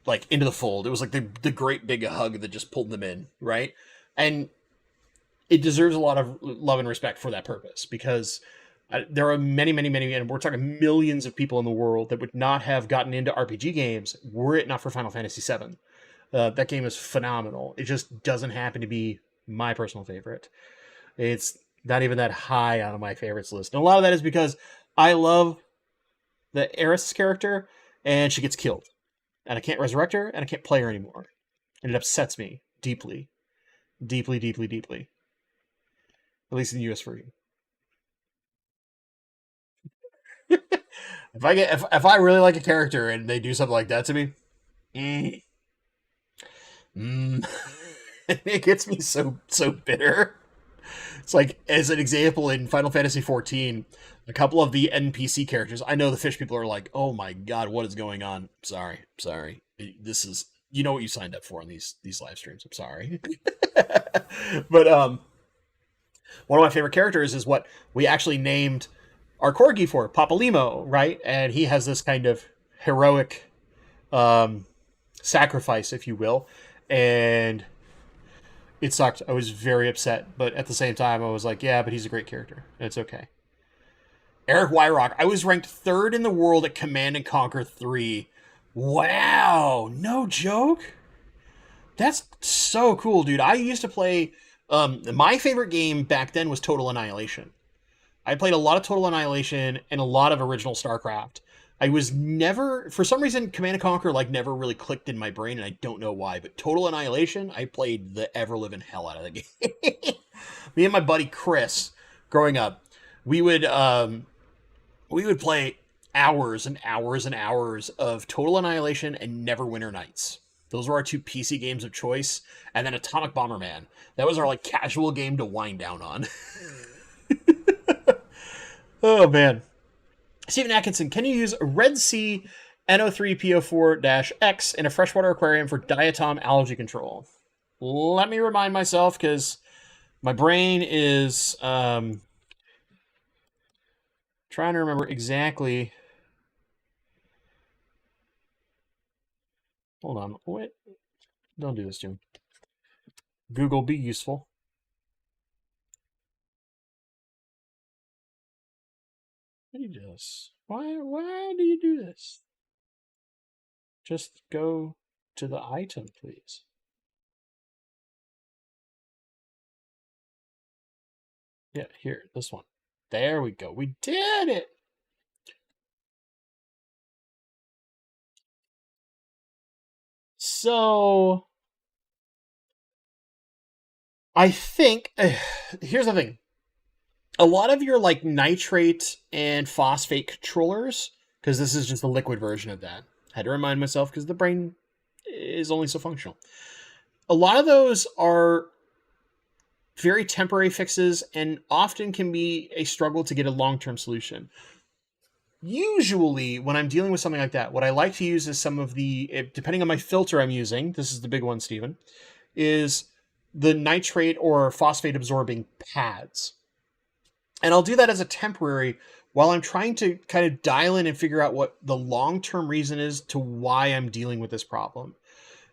like into the fold. It was like the great big hug that just pulled them in, right? And it deserves a lot of love and respect for that purpose because there are many, and we're talking millions of people in the world that would not have gotten into RPG games were it not for Final Fantasy VII. That game is phenomenal. It just doesn't happen to be my personal favorite. It's not even that high on my favorites list. And a lot of that is because I love the Eris character and she gets killed. and I can't resurrect her, and I can't play her anymore. And it upsets me deeply. Deeply, deeply, deeply. At least in the US version. If I really like a character and they do something like that to me, mm, mm, it gets me so bitter. It's like, as an example, in Final Fantasy XIV, a couple of the NPC characters, I know the fish people are like, "Oh my god, what is going on?" Sorry. This is, you know what you signed up for on these live streams. I'm sorry. But one of my favorite characters is what we actually named our corgi for, Papalimo, right? And he has this kind of heroic sacrifice, if you will, and it sucked. I was very upset, but at the same time, I was like, yeah, but he's a great character. It's okay. Eric Wyrock, I was ranked 3rd in the world at Command and Conquer 3. Wow, no joke. That's so cool, dude. I used to play. My favorite game back then was Total Annihilation. I played a lot of Total Annihilation and a lot of original StarCraft. I was never, for some reason, Command and Conquer like never really clicked in my brain, and I don't know why. But Total Annihilation, I played the ever living hell out of the game. Me and my buddy Chris, growing up, we would play hours and hours and hours of Total Annihilation and Neverwinter Nights. Those were our 2 PC games of choice, and then Atomic Bomberman. That was our like casual game to wind down on. Oh man. Stephen Atkinson, can you use Red Sea NO3PO4-X in a freshwater aquarium for diatom allergy control? Let me remind myself, because my brain is trying to remember exactly. Hold on. Wait. Don't do this to him. Google, be useful. What do you do this? Why do you do this? Just go to the item, please. Yeah, here, this one. There we go. We did it! So, I think, here's the thing. A lot of your like nitrate and phosphate controllers, because this is just the liquid version of that. Had to remind myself because the brain is only so functional. A lot of those are very temporary fixes and often can be a struggle to get a long-term solution. Usually, when I'm dealing with something like that, what I like to use is some of the, depending on my filter I'm using, this is the big one, Stephen, is the nitrate or phosphate absorbing pads. And I'll do that as a temporary while I'm trying to kind of dial in and figure out what the long-term reason is to why I'm dealing with this problem.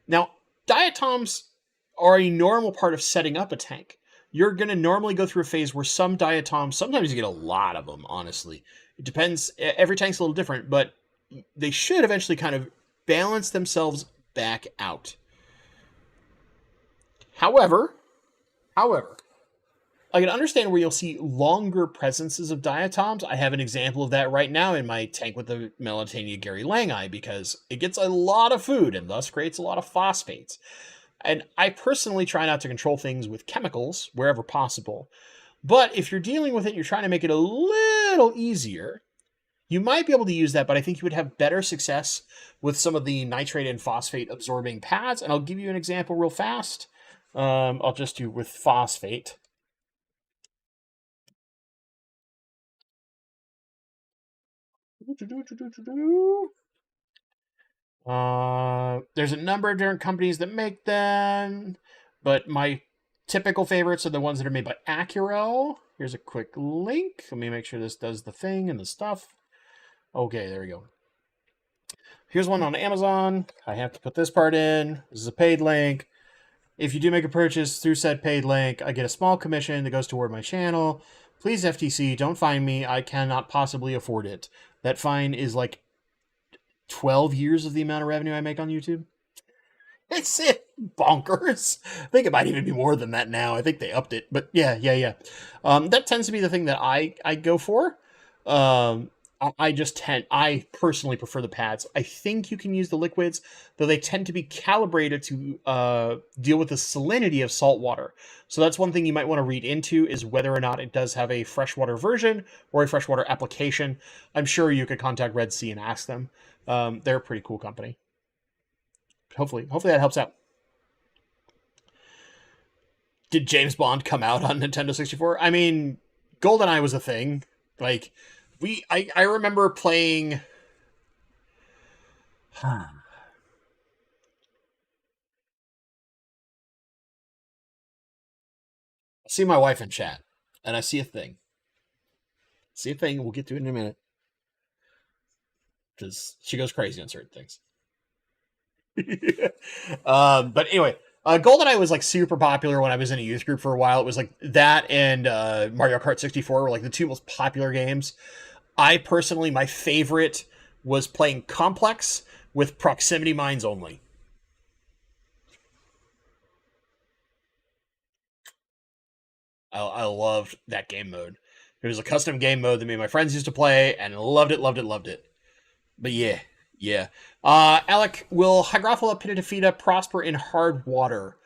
Now, diatoms are a normal part of setting up a tank. You're going to normally go through a phase where some diatoms, sometimes you get a lot of them, honestly. It depends. Every tank's a little different, but they should eventually kind of balance themselves back out. However, I can understand where you'll see longer presences of diatoms. I have an example of that right now in my tank with the Melitania Gary Langi, because it gets a lot of food and thus creates a lot of phosphates. And I personally try not to control things with chemicals wherever possible. But if you're dealing with it, you're trying to make it a little easier, you might be able to use that, but I think you would have better success with some of the nitrate and phosphate absorbing pads. And I'll give you an example real fast. I'll just do with phosphate. There's a number of different companies that make them, but my typical favorites are the ones that are made by Aquarium. Here's a quick link. Let me make sure this does the thing and the stuff. Okay, there we go. Here's one on Amazon. I have to put this part in. This is a paid link. If you do make a purchase through said paid link, I get a small commission that goes toward my channel. Please, FTC, don't fine me. I cannot possibly afford it. That fine is like 12 years of the amount of revenue I make on YouTube. It's bonkers. I think it might even be more than that now. I think they upped it. But yeah. That tends to be the thing that I go for. I I personally prefer the pads. I think you can use the liquids, though they tend to be calibrated to deal with the salinity of salt water. So that's one thing you might want to read into, is whether or not it does have a freshwater version or a freshwater application. I'm sure you could contact Red Sea and ask them. They're a pretty cool company. Hopefully that helps out. Did James Bond come out on Nintendo 64? I mean, GoldenEye was a thing. Like, I remember playing. I see my wife in chat, and I see a thing. See a thing. We'll get to it in a minute, because she goes crazy on certain things. But anyway, GoldenEye was like super popular when I was in a youth group for a while. It was like that and Mario Kart 64 were like the two most popular games. I personally, my favorite was playing Complex with proximity mines only. I loved that game mode. It was a custom game mode that me and my friends used to play, and loved it, loved it, loved it. But yeah, yeah. Alec, will Hygrophila pitidifida prosper in hard water?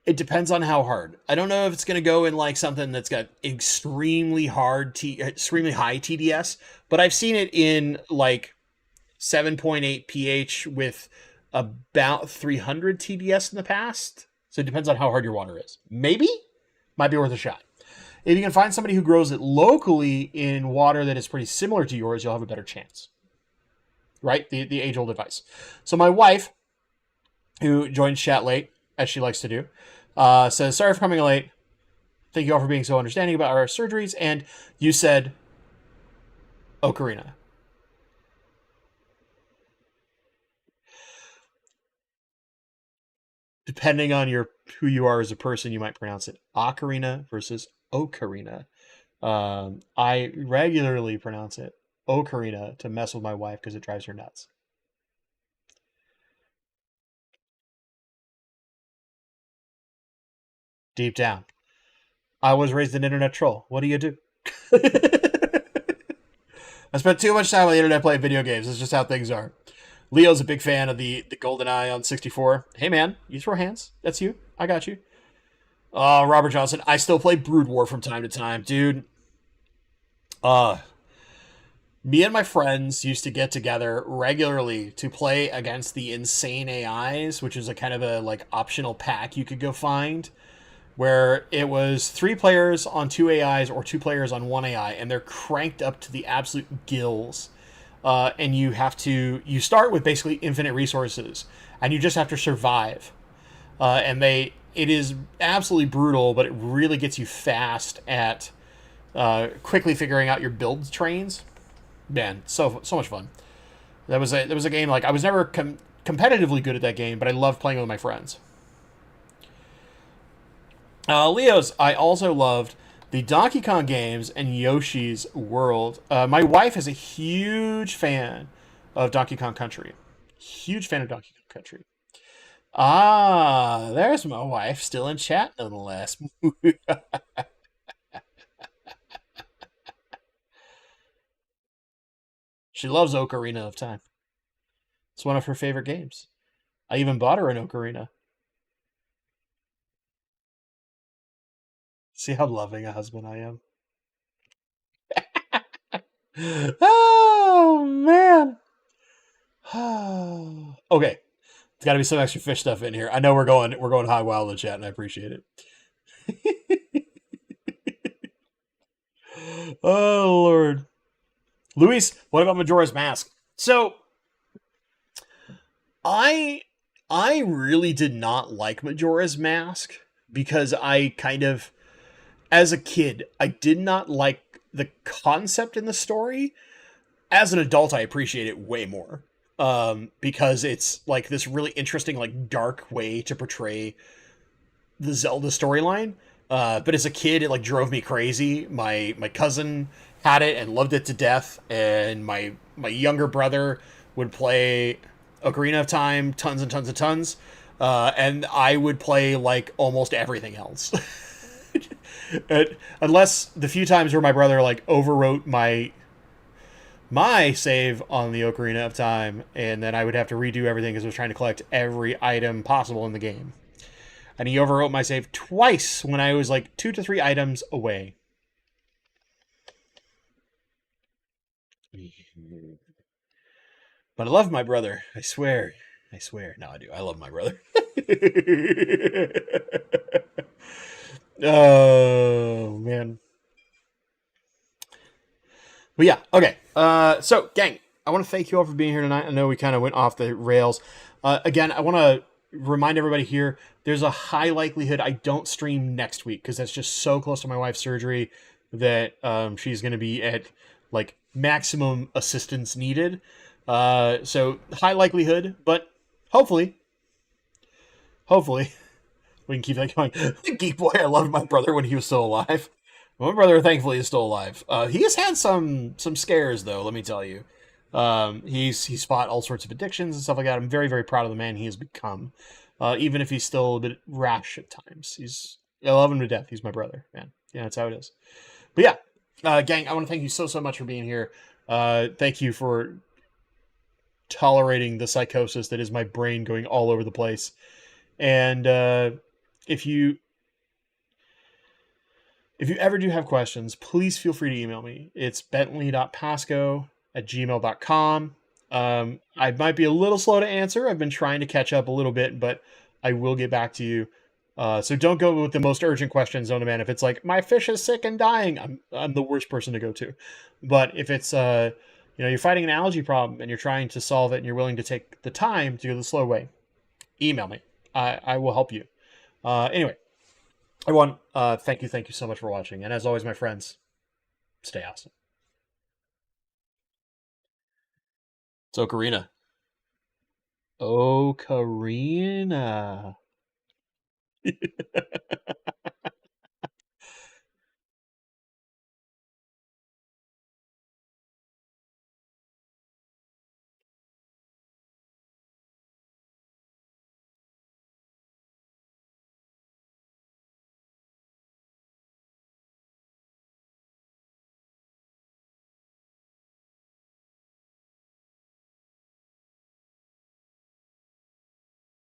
It depends on how hard. I don't know if it's going to go in like something that's got extremely high TDS, but I've seen it in like 7.8 pH with about 300 TDS in the past. So it depends on how hard your water is. Maybe? Might be worth a shot. If you can find somebody who grows it locally in water that is pretty similar to yours, you'll have a better chance. Right? The age-old advice. So my wife, who joined chat late, as she likes to do, says, sorry for coming late. Thank you all for being so understanding about our surgeries. And you said, Ocarina. Depending on who you are as a person, you might pronounce it Ocarina versus Ocarina. I regularly pronounce it Ocarina to mess with my wife because it drives her nuts. Deep down, I was raised an internet troll. What do you do? I spent too much time on the internet playing video games. It's just how things are. Leo's a big fan of the GoldenEye on 64. Hey, man, you throw hands. That's you. I got you. Oh, Robert Johnson. I still play Brood War from time to time. Dude, me and my friends used to get together regularly to play against the insane AIs, which is a kind of a like optional pack you could go find, where it was 3 players on 2 AIs or 2 players on 1 AI, and they're cranked up to the absolute gills. And you start with basically infinite resources, and you just have to survive. It is absolutely brutal, but it really gets you fast at quickly figuring out your build trains. Man, so much fun. There was a game, like, I was never competitively good at that game, but I loved playing with my friends. Leo's, I also loved the Donkey Kong games and Yoshi's World. My wife is a huge fan of Donkey Kong Country. Huge fan of Donkey Kong Country. Ah, there's my wife, still in chat nonetheless. She loves Ocarina of Time. It's one of her favorite games. I even bought her an Ocarina. See how loving a husband I am? Oh, man. Okay. There's got to be some extra fish stuff in here. I know we're going high wild in the chat, and I appreciate it. Oh, Lord. Luis, what about Majora's Mask? So, I really did not like Majora's Mask because I kind of, as a kid, I did not like the concept in the story. As an adult, I appreciate it way more. Because it's like this really interesting, like, dark way to portray the Zelda storyline. But as a kid, it like drove me crazy. My cousin had it and loved it to death, and my younger brother would play Ocarina of Time tons and tons and tons, and I would play like almost everything else. Unless the few times where my brother like overwrote my my save on the Ocarina of Time, and then I would have to redo everything because I was trying to collect every item possible in the game. And he overwrote my save twice when I was like 2 to 3 items away. But I love my brother. I swear. I swear. No, I do. I love my brother. Oh, man. But yeah, okay. So, gang, I want to thank you all for being here tonight. I know we kind of went off the rails. Again, I want to remind everybody here there's a high likelihood I don't stream next week because that's just so close to my wife's surgery that she's going to be at like maximum assistance needed. So, high likelihood, but hopefully, hopefully, we can keep that going. Geek boy, I loved my brother when he was still alive. My brother, thankfully, is still alive. He has had some scares, though. Let me tell you, he's fought all sorts of addictions and stuff like that. I'm very very proud of the man he has become, even if he's still a bit rash at times. I love him to death. He's my brother, man. Yeah, that's how it is. But yeah, gang, I want to thank you so much for being here. Thank you for tolerating the psychosis that is my brain going all over the place. And if you ever do have questions, please feel free to email me. It's bentley.pasco@gmail.com. I might be a little slow to answer. I've been trying to catch up a little bit, but I will get back to you. So don't go with the most urgent questions, Zona Man. If it's like, my fish is sick and dying, I'm the worst person to go to. But if it's, you're fighting an allergy problem and you're trying to solve it and you're willing to take the time to go the slow way, email me. I will help you. Anyway, everyone, thank you so much for watching. And as always, my friends, stay awesome. It's Ocarina. Ocarina.